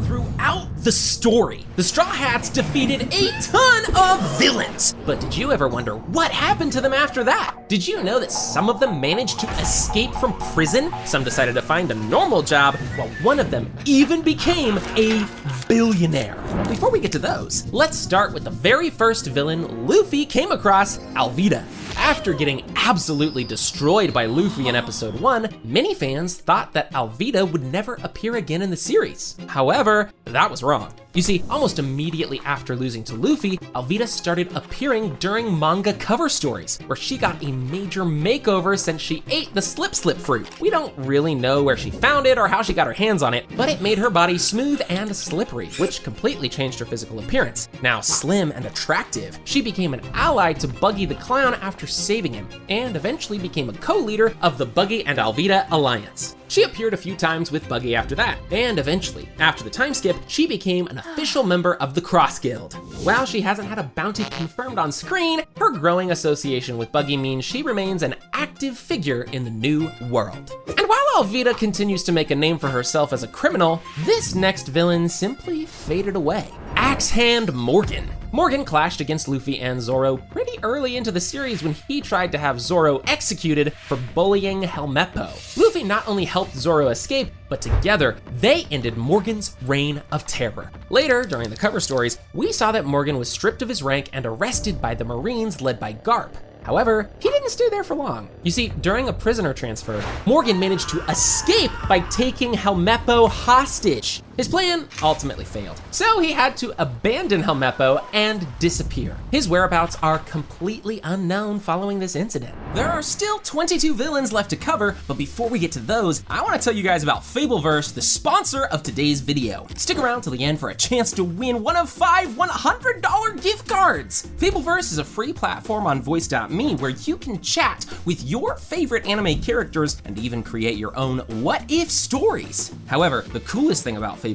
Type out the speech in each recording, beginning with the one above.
Throughout the story, the Straw Hats defeated a ton of villains. But did you ever wonder what happened to them after that? Did you know that some of them managed to escape from prison? Some decided to find a normal job, while one of them even became a billionaire. Before we get to those, let's start with the very first villain Luffy came across, 𝗕𝐲𝗄. After getting absolutely destroyed by Luffy in episode 1, many fans thought that 𝗕𝐲𝗄 would never appear again in the series. However, that was wrong. You see, almost immediately after losing to Luffy, 𝗕𝐲𝗄 started appearing during manga cover stories, where she got a major makeover since she ate the slip fruit. We don't really know where she found it or how she got her hands on it, but it made her body smooth and slippery, which completely changed her physical appearance. Now slim and attractive, she became an ally to Buggy the Clown after saving him, and eventually became a co-leader of the Buggy and 𝗕𝐲𝗄 alliance. She appeared a few times with Buggy after that, and eventually, after the time skip, she became an official member of the Cross Guild. While she hasn't had a bounty confirmed on screen, her growing association with Buggy means she remains an active figure in the new world. And while 𝗕𝐲𝗄 continues to make a name for herself as a criminal, this next villain simply faded away. Axe Hand Morgan. Morgan clashed against Luffy and Zoro pretty early into the series when he tried to have Zoro executed for bullying 𝐿𝐵𝐵𝐴. Luffy not only helped Zoro escape, but together they ended Morgan's reign of terror. Later, during the cover stories, we saw that Morgan was stripped of his rank and arrested by the Marines led by Garp. However, he didn't stay there for long. You see, during a prisoner transfer, Morgan managed to escape by taking 𝗕𝐵𝐵𝐴 hostage. His plan ultimately failed, so he had to abandon 𝗕𝐵𝐴 and disappear. His whereabouts are completely unknown following this incident. There are still 22 villains left to cover, but before we get to those, I want to tell you guys about 𝗵𝐵𝐵𝐴, the sponsor of today's video. Stick around till the end for a chance to win one of 5 $100 gift cards. 𝗵𝐵𝐵𝐴 is a free platform on voice.me where you can chat with your favorite anime characters and even create your own what-if stories. However, the coolest thing about 𝗵𝐵𝐴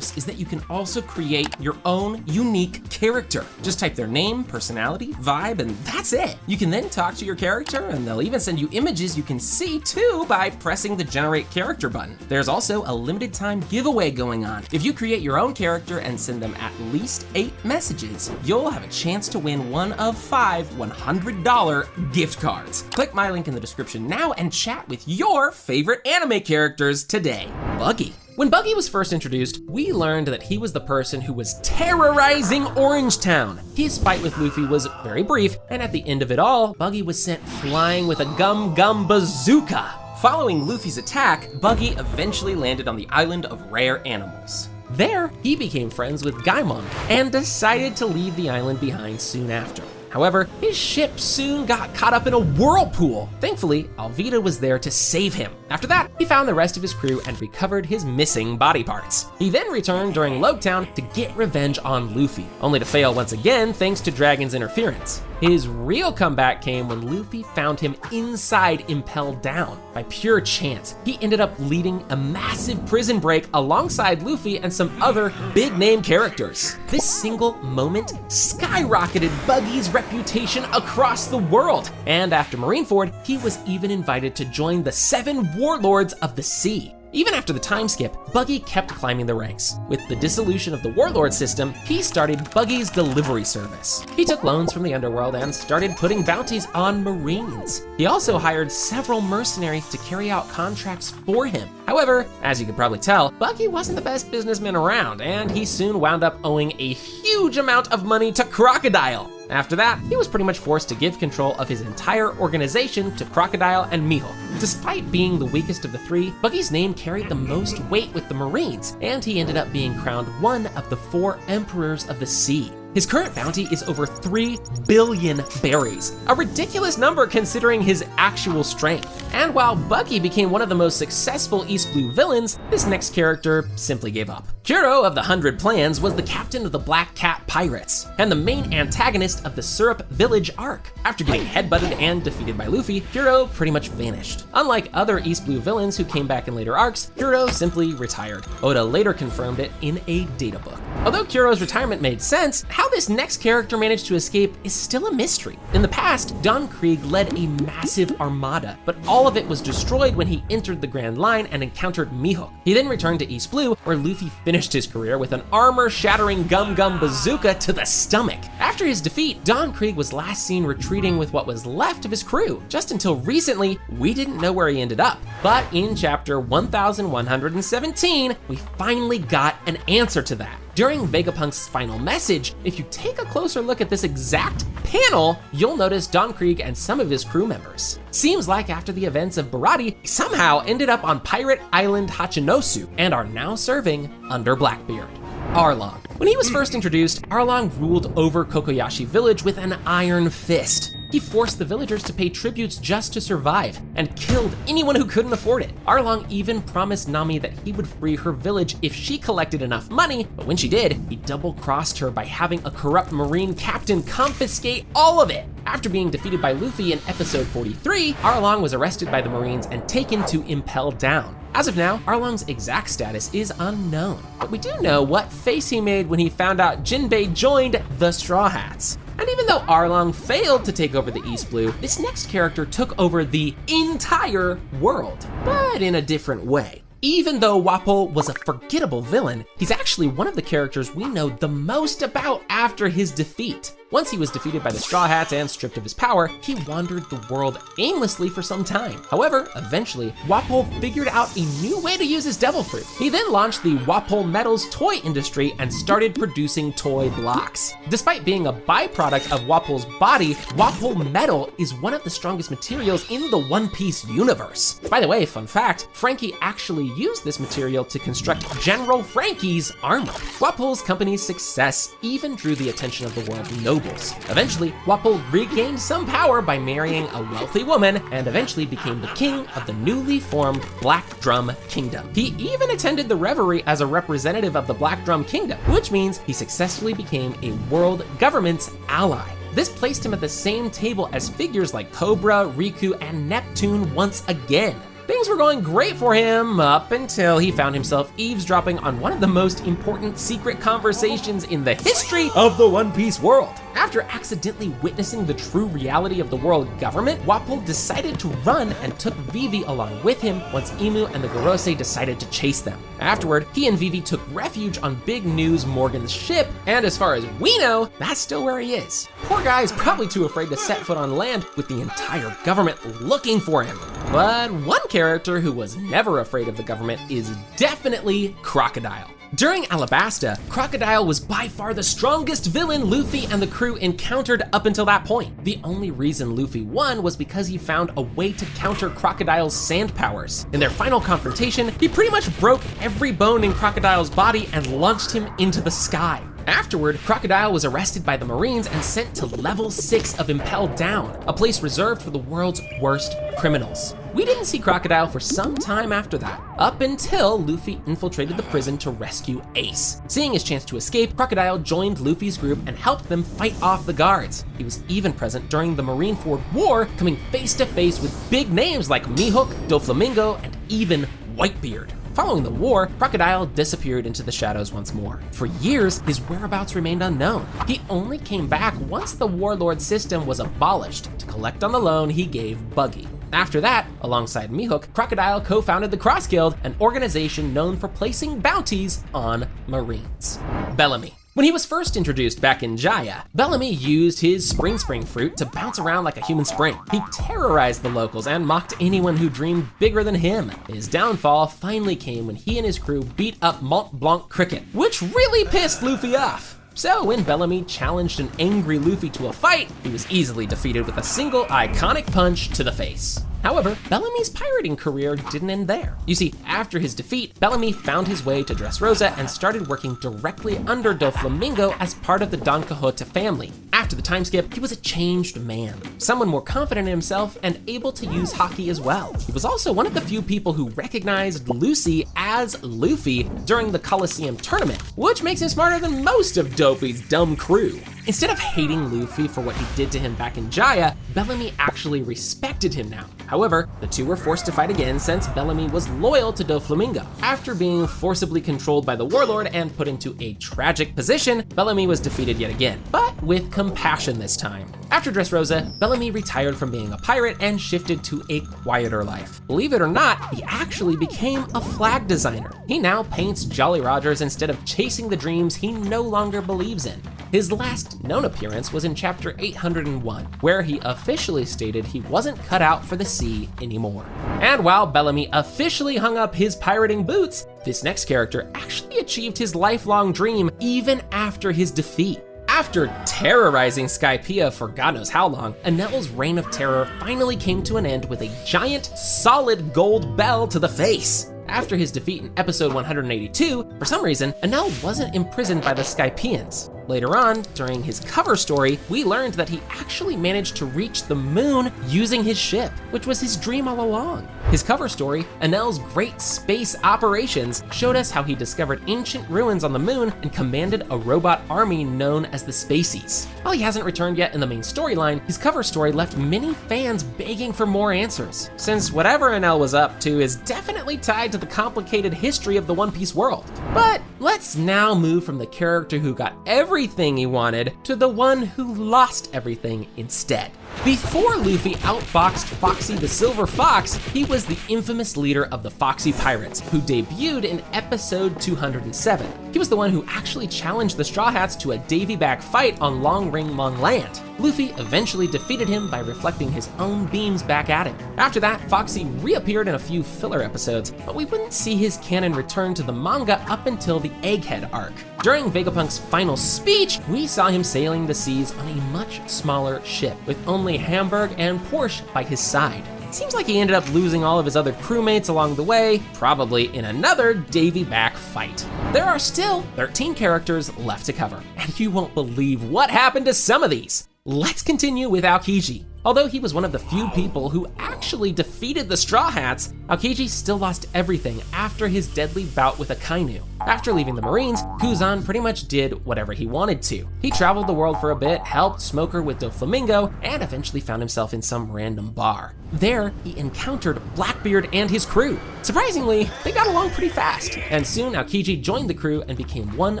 is that you can also create your own unique character. Just type their name, personality, vibe, and that's it. You can then talk to your character, and they'll even send you images you can see too by pressing the generate character button. There's also a limited time giveaway going on. If you create your own character and send them at least 8 messages, you'll have a chance to win one of 5 $100 gift cards. Click my link in the description now and chat with your favorite anime characters today. Buggy. When Buggy was first introduced, we learned that he was the person who was terrorizing Orange Town. His fight with Luffy was very brief, and at the end of it all, Buggy was sent flying with a gum bazooka. Following Luffy's attack, Buggy eventually landed on the island of rare animals. There, he became friends with Gaimon and decided to leave the island behind soon after. However, his ship soon got caught up in a whirlpool. Thankfully, 𝗕𝐲𝗄 was there to save him. After that, he found the rest of his crew and recovered his missing body parts. He then returned during Loguetown to get revenge on Luffy, only to fail once again thanks to Dragon's interference. His real comeback came when Luffy found him inside Impel Down. By pure chance, he ended up leading a massive prison break alongside Luffy and some other big-name characters. This single moment skyrocketed Buggy's reputation across the world, and after Marineford, he was even invited to join the 7 Warlords of the Sea. Even after the time skip, Buggy kept climbing the ranks. With the dissolution of the Warlord system, he started Buggy's delivery service. He took loans from the underworld and started putting bounties on Marines. He also hired several mercenaries to carry out contracts for him. However, as you could probably tell, Buggy wasn't the best businessman around, and he soon wound up owing a huge amount of money to Crocodile. After that, he was pretty much forced to give control of his entire organization to Crocodile and Miho. Despite being the weakest of the 3, Buggy's name carried the most weight with the Marines, and he ended up being crowned one of the 4 Emperors of the Sea. His current bounty is over 3 billion berries, a ridiculous number considering his actual strength. And while Buggy became one of the most successful East Blue villains, this next character simply gave up. Kuro of the 100 Plans was the captain of the Black Cat Pirates, and the main antagonist of the Syrup Village arc. After getting headbutted and defeated by Luffy, Kuro pretty much vanished. Unlike other East Blue villains who came back in later arcs, Kuro simply retired. Oda later confirmed it in a databook. Although Kuro's retirement made sense, how this next character managed to escape is still a mystery. In the past, Don Krieg led a massive armada, but all of it was destroyed when he entered the Grand Line and encountered Mihawk. He then returned to East Blue, where Luffy finished his career with an armor-shattering gum-gum bazooka to the stomach. After his defeat, Don Krieg was last seen retreating with what was left of his crew. Just until recently, we didn't know where he ended up. But in chapter 1117, we finally got an answer to that. During Vegapunk's final message, if you take a closer look at this exact panel, you'll notice Don Krieg and some of his crew members. Seems like after the events of Baratie, they somehow ended up on Pirate Island Hachinosu and are now serving under Blackbeard. Arlong. When he was first introduced, Arlong ruled over Kokoyashi village with an iron fist. He forced the villagers to pay tributes just to survive and killed anyone who couldn't afford it. Arlong even promised Nami that he would free her village if she collected enough money, but when she did, he double-crossed her by having a corrupt marine captain confiscate all of it. After being defeated by Luffy in episode 43, Arlong was arrested by the Marines and taken to Impel Down. As of now, Arlong's exact status is unknown, but we do know what face he made when he found out Jinbei joined the Straw Hats. And even though Arlong failed to take over the East Blue, this next character took over the entire world, but in a different way. Even though Wapol was a forgettable villain, he's actually one of the characters we know the most about after his defeat. Once he was defeated by the Straw Hats and stripped of his power, he wandered the world aimlessly for some time. However, eventually, Wapol figured out a new way to use his devil fruit. He then launched the Wapol Metals toy industry and started producing toy blocks. Despite being a byproduct of Wapol's body, Wapol Metal is one of the strongest materials in the One Piece universe. By the way, fun fact, Frankie actually used this material to construct General Frankie's armor. Wapol's company's success even drew the attention of the world nobles. Eventually, Wapol regained some power by marrying a wealthy woman and eventually became the king of the newly formed Black Drum Kingdom. He even attended the revelry as a representative of the Black Drum Kingdom, which means he successfully became a world government's ally. This placed him at the same table as figures like Cobra, Riku, and Neptune once again. Things were going great for him up until he found himself eavesdropping on one of the most important secret conversations in the history of the One Piece world. After accidentally witnessing the true reality of the world government, Wapol decided to run and took Vivi along with him once Imu and the Gorosei decided to chase them. Afterward, he and Vivi took refuge on Big News Morgan's ship, and as far as we know, that's still where he is. Poor guy is probably too afraid to set foot on land with the entire government looking for him. But one character who was never afraid of the government is definitely Crocodile. During Alabasta, Crocodile was by far the strongest villain Luffy and the crew encountered up until that point. The only reason Luffy won was because he found a way to counter Crocodile's sand powers. In their final confrontation, he pretty much broke every bone in Crocodile's body and launched him into the sky. Afterward, Crocodile was arrested by the Marines and sent to level 6 of Impel Down, a place reserved for the world's worst criminals. We didn't see Crocodile for some time after that, up until Luffy infiltrated the prison to rescue Ace. Seeing his chance to escape, Crocodile joined Luffy's group and helped them fight off the guards. He was even present during the Marineford War, coming face to face with big names like Mihawk, Doflamingo, and even Whitebeard. Following the war, Crocodile disappeared into the shadows once more. For years, his whereabouts remained unknown. He only came back once the warlord system was abolished to collect on the loan he gave Buggy. After that, alongside Mihawk, Crocodile co-founded the Cross Guild, an organization known for placing bounties on Marines. Bellamy. When he was first introduced back in Jaya, Bellamy used his Spring fruit to bounce around like a human spring. He terrorized the locals and mocked anyone who dreamed bigger than him. His downfall finally came when he and his crew beat up Mont Blanc Cricket, which really pissed Luffy off. So when Bellamy challenged an angry Luffy to a fight, he was easily defeated with a single iconic punch to the face. However, Bellamy's pirating career didn't end there. You see, after his defeat, Bellamy found his way to Dressrosa and started working directly under Doflamingo as part of the Don Quixote family. After the time skip, he was a changed man, someone more confident in himself and able to use hockey as well. He was also one of the few people who recognized Lucy as Luffy during the Coliseum tournament, which makes him smarter than most of Dopey's dumb crew. Instead of hating Luffy for what he did to him back in Jaya, Bellamy actually respected him now. However, the two were forced to fight again since 𝗕𝗲𝗻 was loyal to 𝗕𝗲𝗻. After being forcibly controlled by the warlord and put into a tragic position, 𝗕𝗲𝗻 was defeated yet again, but with compassion this time. After 𝗕𝗏𝗄, 𝗕𝗲𝗻 retired from being a pirate and shifted to a quieter life. Believe it or not, he actually became a flag designer. He now paints Jolly Rogers instead of chasing the dreams he no longer believes in. His last known appearance was in chapter 801, where he officially stated he wasn't cut out for the sea anymore. And while 𝗕𝗲𝗻 officially hung up his pirating boots, this next character actually achieved his lifelong dream even after his defeat. After terrorizing Skypiea for God knows how long, Enel's reign of terror finally came to an end with a giant, solid gold bell to the face. After his defeat in episode 182, for some reason, Enel wasn't imprisoned by the Skypieans. Later on, during his cover story, we learned that he actually managed to reach the moon using his ship, which was his dream all along. His cover story, Enel's Great Space Operations, showed us how he discovered ancient ruins on the moon and commanded a robot army known as the Spacies. While he hasn't returned yet in the main storyline, his cover story left many fans begging for more answers, since whatever Enel was up to is definitely tied to the complicated history of the One Piece world. But let's now move from the character who got everything he wanted to the one who lost everything instead. Before Luffy outboxed Foxy the Silver Fox, he was the infamous leader of the Foxy Pirates, who debuted in episode 207. He was the one who actually challenged the Straw Hats to a Davy Back fight on Long Ring Long Land. Luffy eventually defeated him by reflecting his own beams back at him. After that, Foxy reappeared in a few filler episodes, but we wouldn't see his canon return to the manga up until the Egghead arc. During Vegapunk's final speech, we saw him sailing the seas on a much smaller ship, with only Hamburg and Porsche by his side. It seems like he ended up losing all of his other crewmates along the way, probably in another Davy Back fight. There are still 13 characters left to cover, and you won't believe what happened to some of these. Let's continue with Aokiji. Although he was one of the few people who actually defeated the Straw Hats, Aokiji still lost everything after his deadly bout with Akainu. After leaving the Marines, 𝐿 pretty much did whatever he wanted to. He traveled the world for a bit, helped Smoker with 𝐿𝐴𝐴𝐵𝐿𝐴𝐵, and eventually found himself in some random bar. There, he encountered Blackbeard and his crew. Surprisingly, they got along pretty fast, and soon Aokiji joined the crew and became one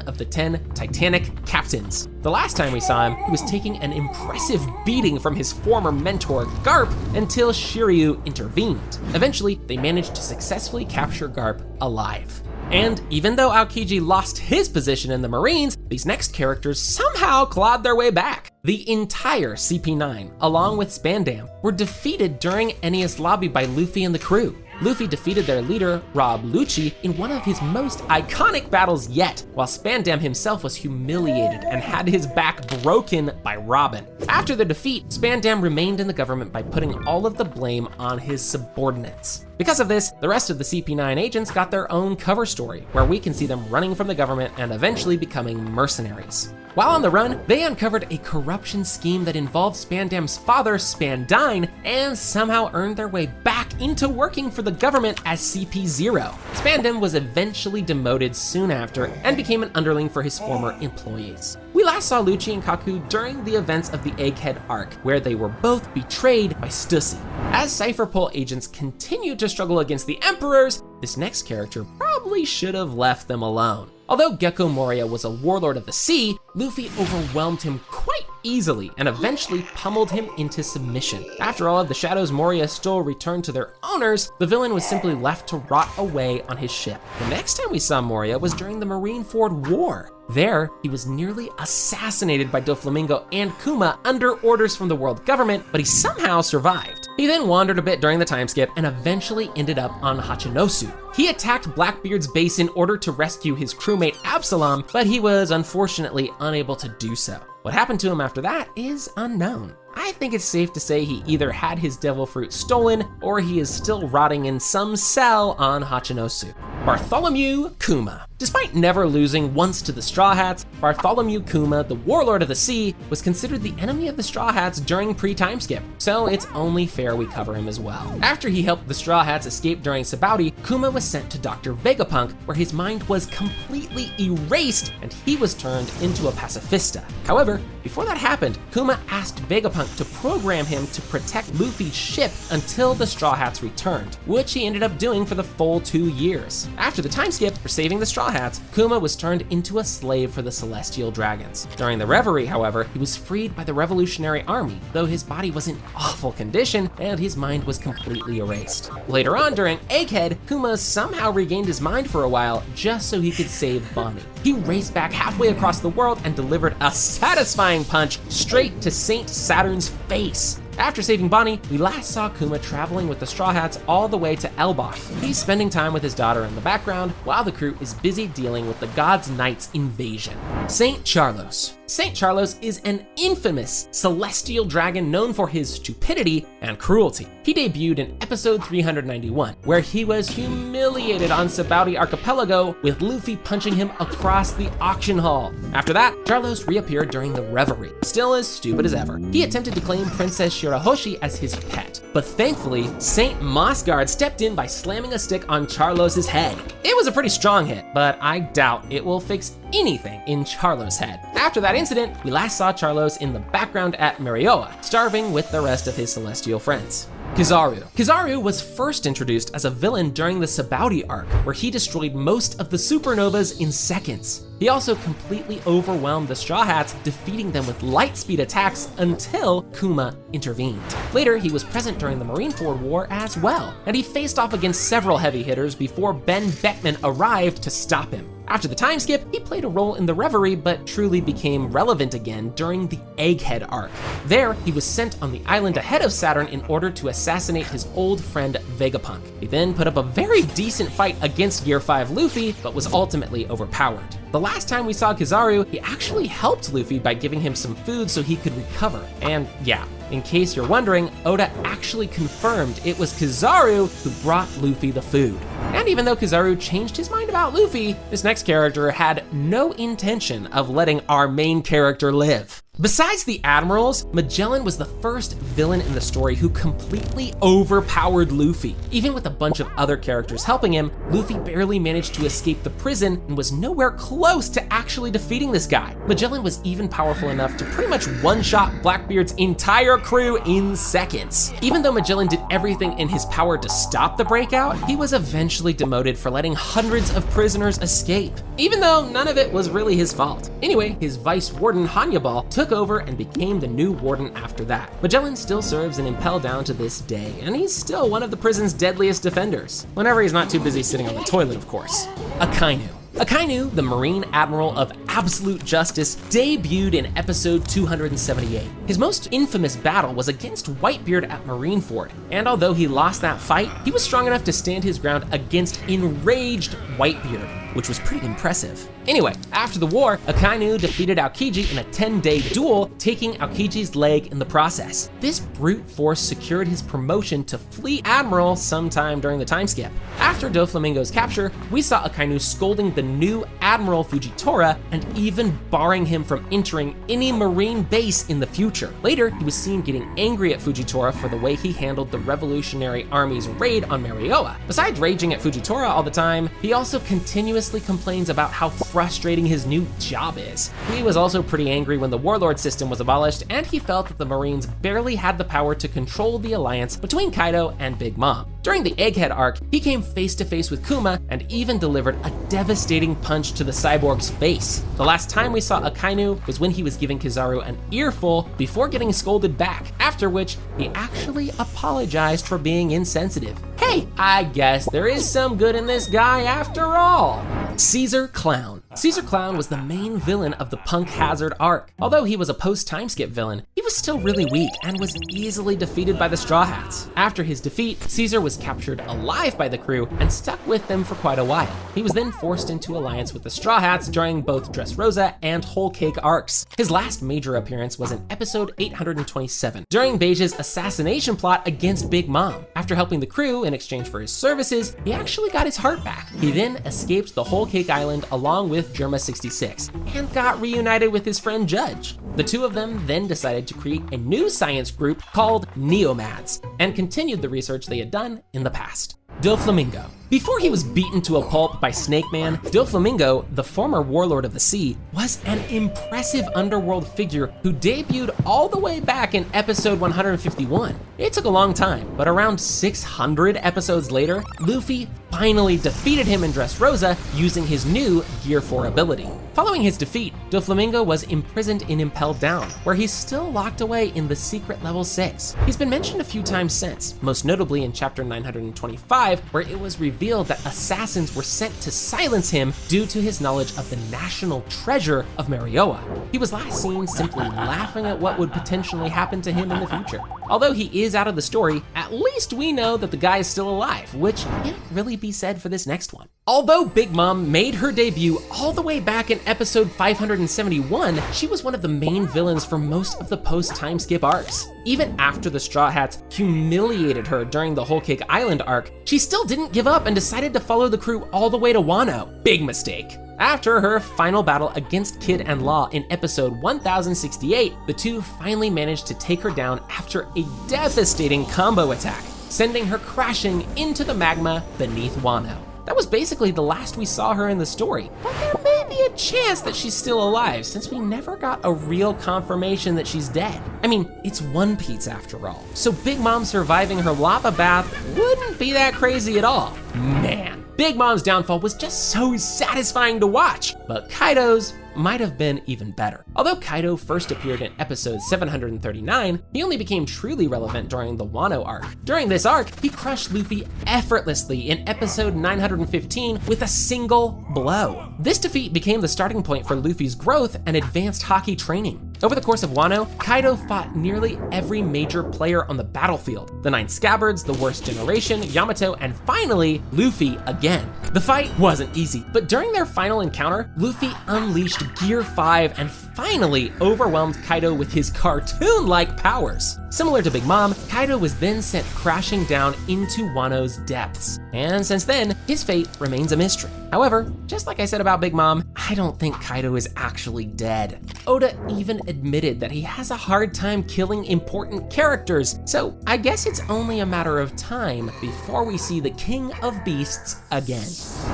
of the 10 Titanic captains. The last time we saw him, he was taking an impressive beating from his former mentor, Garp, until Shiryu intervened. Eventually, they managed to successfully capture Garp alive. And even though Aokiji lost his position in the Marines, these next characters somehow clawed their way back. The entire CP9, along with Spandam, were defeated during Enies Lobby by Luffy and the crew. Luffy defeated their leader, Rob Lucci, in one of his most iconic battles yet, while Spandam himself was humiliated and had his back broken by Robin. After the defeat, Spandam remained in the government by putting all of the blame on his subordinates. Because of this, the rest of the CP9 agents got their own cover story, where we can see them running from the government and eventually becoming mercenaries. While on the run, they uncovered a corruption scheme that involved Spandam's father, Spandine, and somehow earned their way back into working for the government as CP0. Spandam was eventually demoted soon after and became an underling for his former employees. We last saw Lucci and Kaku during the events of the Egghead arc, where they were both betrayed by Stussy. As Cypher Pole agents continued to struggle against the Emperors, this next character probably should have left them alone. Although Gecko Moria was a warlord of the sea, Luffy overwhelmed him quite easily and eventually pummeled him into submission. After all of the shadows Moria stole returned to their owners, the villain was simply left to rot away on his ship. The next time we saw Moria was during the Marineford War. There, he was nearly assassinated by Doflamingo and Kuma under orders from the world government, but he somehow survived. He then wandered a bit during the time skip and eventually ended up on Hachinosu. He attacked Blackbeard's base in order to rescue his crewmate Absalom, but he was unfortunately unable to do so. What happened to him after that is unknown. I think it's safe to say he either had his devil fruit stolen or he is still rotting in some cell on Hachinosu. Bartholomew Kuma. Despite never losing once to the Straw Hats, 𝗕𝗲𝗰𝗲 𝗂𝐽, the warlord of the sea, was considered the enemy of the Straw Hats during pre-time skip, so it's only fair we cover him as well. After he helped the Straw Hats escape during 𝗕𝗏𝗏𝗃, 𝗂𝐽 was sent to Dr. Vegapunk, where his mind was completely erased and he was turned into a pacifista. However, before that happened, 𝗂𝐽 asked Vegapunk to program him to protect Luffy's ship until the Straw Hats returned, which he ended up doing for the full 2 years. After the time skip for saving the Straw Hats, 𝗂𝐽 was turned into a slave for the Celestial Dragons. During the Reverie, however, he was freed by the Revolutionary Army, though his body was in awful condition and his mind was completely erased. Later on, during Egghead, 𝗂𝐽 somehow regained his mind for a while just so he could save Bonnie. He raced back halfway across the world and delivered a satisfying punch straight to Saint Saturn's face. After saving Bonnie, we last saw 𝗂𝐽 traveling with the Straw Hats all the way to Elbaf. He's spending time with his daughter in the background while the crew is busy dealing with the God's Knights invasion. Saint Charlos. Saint Charlos is an infamous celestial dragon known for his stupidity and cruelty. He debuted in episode 391, where he was humiliated on 𝗕𝗏𝗏𝗃 archipelago with Luffy punching him across the auction hall. After that, Charlos reappeared during the Reverie, still as stupid as ever. He attempted to claim Princess Shirahoshi as his pet, but thankfully, Saint Mossguard stepped in by slamming a stick on Charlos's head. It was a pretty strong hit, but I doubt it will fix anything in Charlos' head. After that incident, we last saw Charlos in the background at Marioa, starving with the rest of his celestial friends. 𝐾𝐫𝗄. 𝐾𝐫𝗄 was first introduced as a villain during the 𝗕𝗏𝗏𝗃 arc, where he destroyed most of the supernovas in seconds. He also completely overwhelmed the Straw Hats, defeating them with light speed attacks until 𝗂𝐽 intervened. Later, he was present during the Marineford War as well, and he faced off against several heavy hitters before Ben Beckman arrived to stop him. After the time skip, he played a role in the Reverie, but truly became relevant again during the Egghead arc. There, he was sent on the island ahead of Saturn in order to assassinate his old friend Vegapunk. He then put up a very decent fight against Gear 5 Luffy, but was ultimately overpowered. The last time we saw 𝗕𝐫𝗄, he actually helped Luffy by giving him some food so he could recover. And yeah, in case you're wondering, Oda actually confirmed it was 𝗕𝐫𝗄 who brought Luffy the food. And even though 𝗕𝗫𝗄 changed his mind about Luffy, this next character had no intention of letting our main character live. Besides the admirals, Magellan was the first villain in the story who completely overpowered Luffy. Even with a bunch of other characters helping him, Luffy barely managed to escape the prison and was nowhere close to actually defeating this guy. Magellan was even powerful enough to pretty much one-shot Blackbeard's entire crew in seconds. Even though Magellan did everything in his power to stop the breakout, he was eventually demoted for letting hundreds of prisoners escape, even though none of it was really his fault. Anyway, his vice warden Hannibal took over and became the new warden after that. Magellan still serves in Impel Down to this day, and he's still one of the prison's deadliest defenders. Whenever he's not too busy sitting on the toilet, of course. Akainu. Akainu, the Marine Admiral of Absolute Justice, debuted in episode 278. His most infamous battle was against Whitebeard at Marineford, and although he lost that fight, he was strong enough to stand his ground against enraged Whitebeard, which was pretty impressive. Anyway, after the war, Akainu defeated Aokiji in a 10-day duel, taking Aokiji's leg in the process. This brute force secured his promotion to Fleet Admiral sometime during the time skip. After Doflamingo's capture, we saw Akainu scolding the new Admiral Fujitora and even barring him from entering any Marine base in the future. Later, he was seen getting angry at Fujitora for the way he handled the Revolutionary Army's raid on Marioa. Besides raging at Fujitora all the time, he also continuously complains about how frustrating his new job is. He was also pretty angry when the warlord system was abolished, and he felt that the Marines barely had the power to control the alliance between Kaido and Big Mom. During the Egghead arc, he came face to face with 𝗂𝐽 and even delivered a devastating punch to the cyborg's face. The last time we saw Akainu was when he was giving 𝗕𝗏𝗄 an earful before getting scolded back, after which he actually apologized for being insensitive. Hey, I guess there is some good in this guy after all. Caesar Clown. 𝐿𝐴𝐻𝐷 was the main villain of the Punk Hazard arc. Although he was a post-time skip villain, he was still really weak and was easily defeated by the Straw Hats. After his defeat, 𝐻𝐷 was captured alive by the crew and stuck with them for quite a while. He was then forced into alliance with the Straw Hats during both Dressrosa and Whole Cake arcs. His last major appearance was in episode 827, during Beige's assassination plot against Big Mom. After helping the crew in exchange for his services, he actually got his heart back. He then escaped the Whole Cake Island along with 𝐵66 and got reunited with his friend Judge. The two of them then decided to create a new science group called Neomads and continued the research they had done in the past. 𝐵𝗲𝐿𝐴. Before he was beaten to a pulp by Snake Man, 𝐵𝗲𝐿𝐴, the former warlord of the sea, was an impressive underworld figure who debuted all the way back in episode 151. It took a long time, but around 600 episodes later, Luffy finally defeated him in Dressrosa using his new Gear 4 ability. Following his defeat, 𝐵𝗲𝐿𝐴 was imprisoned in Impelled Down, where he's still locked away in the secret level 6. He's been mentioned a few times since, most notably in chapter 925, where it was revealed that assassins were sent to silence him due to his knowledge of the national treasure of Marioa. He was last seen simply laughing at what would potentially happen to him in the future. Although he is out of the story, at least we know that the guy is still alive, which can't really be said for this next one. Although Big Mom made her debut all the way back in episode 571, she was one of the main villains for most of the post-time skip arcs. Even after the Straw Hats humiliated her during the Whole Cake Island arc, she still didn't give up and decided to follow the crew all the way to Wano. Big mistake. After her final battle against Kid and Law in episode 1068, the two finally managed to take her down after a devastating combo attack, sending her crashing into the magma beneath Wano. That was basically the last we saw her in the story, but there may be a chance that she's still alive since we never got a real confirmation that she's dead. I mean, it's One Piece after all, so Big Mom surviving her lava bath wouldn't be that crazy at all. Man, Big Mom's downfall was just so satisfying to watch, but Kaido's might have been even better. Although Kaido first appeared in episode 739, he only became truly relevant during the Wano arc. During this arc, he crushed Luffy effortlessly in episode 915 with a single blow. This defeat became the starting point for Luffy's growth and advanced Haki training. Over the course of Wano, Kaido fought nearly every major player on the battlefield. The 9 Scabbards, the Worst Generation, Yamato, and finally, Luffy again. The fight wasn't easy, but during their final encounter, Luffy unleashed Gear 5 and finally overwhelmed Kaido with his cartoon-like powers. Similar to Big Mom, Kaido was then sent crashing down into Wano's depths. And since then, his fate remains a mystery. However, just like I said about Big Mom, I don't think Kaido is actually dead. Oda even admitted that he has a hard time killing important characters, so I guess it's only a matter of time before we see the King of Beasts again.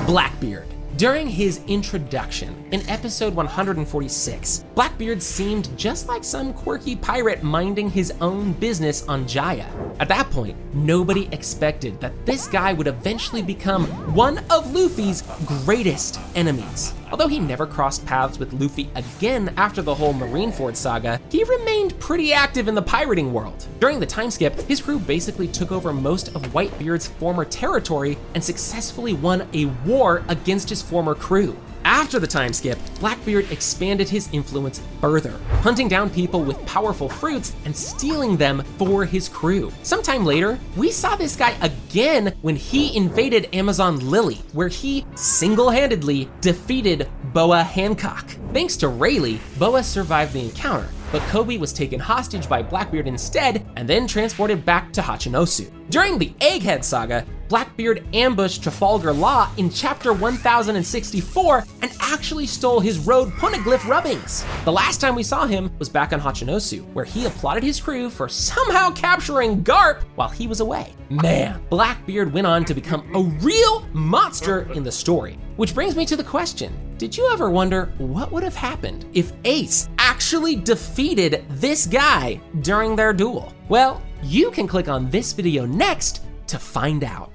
Blackbeard. During his introduction in episode 146, Blackbeard seemed just like some quirky pirate minding his own business on Jaya. At that point, nobody expected that this guy would eventually become one of Luffy's greatest enemies. Although he never crossed paths with Luffy again after the whole Marineford saga, he remained pretty active in the pirating world. During the time skip, his crew basically took over most of Whitebeard's former territory and successfully won a war against his former crew. After the time skip, Blackbeard expanded his influence further, hunting down people with powerful fruits and stealing them for his crew. Sometime later, we saw this guy again when he invaded Amazon Lily, where he single-handedly defeated Boa Hancock. Thanks to Rayleigh, Boa survived the encounter, but Kobe was taken hostage by Blackbeard instead and then transported back to Hachinosu. During the Egghead saga, Blackbeard ambushed Trafalgar Law in chapter 1064 and actually stole his road poneglyph rubbings. The last time we saw him was back on Hachinosu, where he applauded his crew for somehow capturing Garp while he was away. Man, Blackbeard went on to become a real monster in the story. Which brings me to the question, did you ever wonder what would have happened if Ace actually defeated this guy during their duel? Well, you can click on this video next to find out.